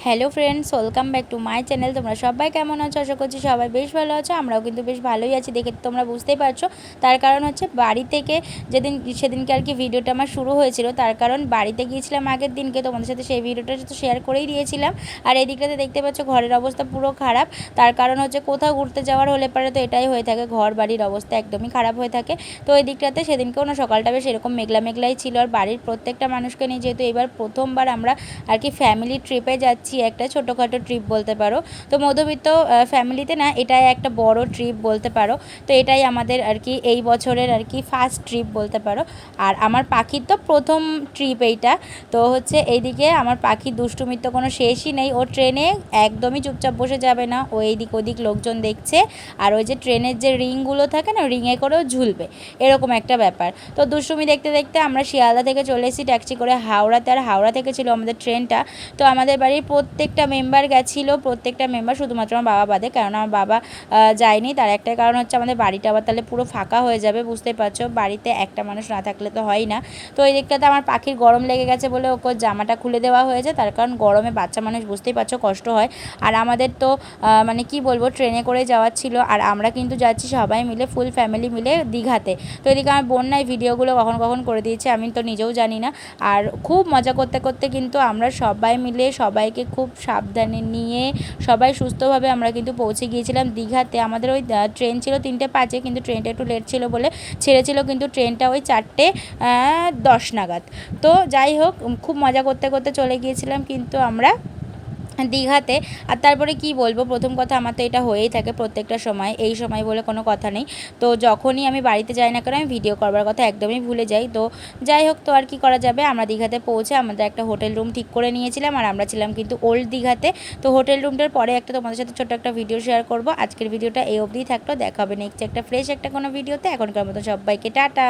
Hello friends, welcome back to my channel. তোমরা সবাই কেমন আছো? আশা করছি সবাই বেশ ভালো আছো। আমরাও কিন্তু বেশ ভালোই আছি, দেখে তোমরা বুঝতেই পারছো। তার কারণ হচ্ছে বাড়ি থেকে সেদিনকে আর কি ভিডিওটা আমার শুরু হয়েছিল, তার কারণ বাড়িতে গিয়েছিলাম আগের দিনকে, তোমাদের সাথে সেই ভিডিওটা তো শেয়ার করেই দিয়েছিলাম। আর এই দিকটাতে দেখতে পাচ্ছ ঘরের অবস্থা পুরো খারাপ। তার কারণ হচ্ছে কোথাও ঘুরতে যাওয়ার হলে পারে তো এটাই হয়ে থাকে, ঘর বাড়ির অবস্থা একদমই খারাপ হয়ে থাকে। তো এই দিকটাতে সেদিনকেও না সকালটা বেশ এরকম মেঘলা মেঘলাই ছিল। আর বাড়ির প্রত্যেকটা মানুষকে নিয়ে, যেহেতু এবার প্রথমবার আমরা আর কি ফ্যামিলি ট্রিপে যাচ্ছি, একটা ছোটোখাটো ট্রিপ বলতে পারো। তো মধ্যবিত্ত ফ্যামিলিতে না এটাই একটা বড় ট্রিপ বলতে পারো। তো এটাই আমাদের আর কি এই বছরের আর কি ফার্স্ট ট্রিপ বলতে পারো। আর আমার পাখির তো প্রথম ট্রিপ এইটা। তো হচ্ছে এইদিকে আমার পাখির দুষ্টুমির তো কোনো শেষই নেই। ও ট্রেনে একদমই চুপচাপ বসে যাবে না, ও এইদিক ওদিক লোকজন দেখছে। আর ওই যে ট্রেনের যে রিংগুলো থাকে না, রিংয়ে করেও ঝুলবে, এরকম একটা ব্যাপার। তো দুষ্টুমি দেখতে দেখতে আমরা শিয়ালদা থেকে চলে এসেছি ট্যাক্সি করে হাওড়াতে। আর হাওড়া থেকে ছিল আমাদের ট্রেনটা। তো আমাদের বাড়ির প্রত্যেকটা মেম্বার গেছিলো, প্রত্যেকটা মেম্বার, শুধুমাত্র আমার বাবা বাদে, কারণ আমার বাবা যায়নি। তার একটাই কারণ হচ্ছে আমাদের বাড়িটা আবার তাহলে পুরো ফাঁকা হয়ে যাবে, বুঝতেই পারছো, বাড়িতে একটা মানুষ না থাকলে তো হয় না। তো এই দিকটাতে আমার পাখির গরম লেগে গেছে বলে ওকে জামাটা খুলে দেওয়া হয়েছে, তার কারণ গরমে বাচ্চা মানুষ বুঝতেই পারছো কষ্ট হয়। আর আমাদের তো মানে কি বলবো, ট্রেনে করে যাওয়ার ছিল। আর আমরা কিন্তু যাচ্ছি সবাই মিলে, ফুল ফ্যামিলি মিলে দীঘাতে। তো এদিকে আমার বোন নাই ভিডিওগুলো কখন কখন করে দিয়েছে, আমি তো নিজেও জানি না। আর খুব মজা করতে করতে কিন্তু আমরা সবাই মিলে সবাইকে খুব সাবধানে নিয়ে সবাই সুস্থভাবে আমরা কিন্তু পৌঁছে গিয়েছিলাম দীঘাতে। আমাদের ওই ট্রেন ছিল 3:05, কিন্তু ট্রেনটা একটু লেট ছিল বলে ছেড়েছিল কিন্তু ট্রেনটা ওই 4:10 নাগাদ। তো যাই হোক, খুব মজা করতে করতে চলে গিয়েছিলাম কিন্তু আমরা দীঘাতে। আর তারপরে কি বলবো, প্রথম কথা আমার তো এটা হয়েই থাকে প্রত্যেকটা সময়, এই সময় বলে কোনো কথা নেই। তো যখনই আমি বাড়িতে যাই না কেন, আমি ভিডিও করবার কথা একদমই ভুলে যাই। তো যাই হোক, তো আর কি করা যাবে, আমরা দীঘাতে পৌঁছে আমাদের একটা হোটেল রুম ঠিক করে নিয়েছিলাম। আর আমরা ছিলাম কিন্তু ওল্ড দীঘাতে। তো হোটেল রুমটার পরে একটা তোমাদের সাথে ছোট্ট একটা ভিডিও শেয়ার করব। আজকের ভিডিওটা এই অবধিই থাকলো, দেখা হবে নেক্সট একটা ফ্রেশ একটা কোনো ভিডিওতে। এখনকার মতো সবাইকে টাটা।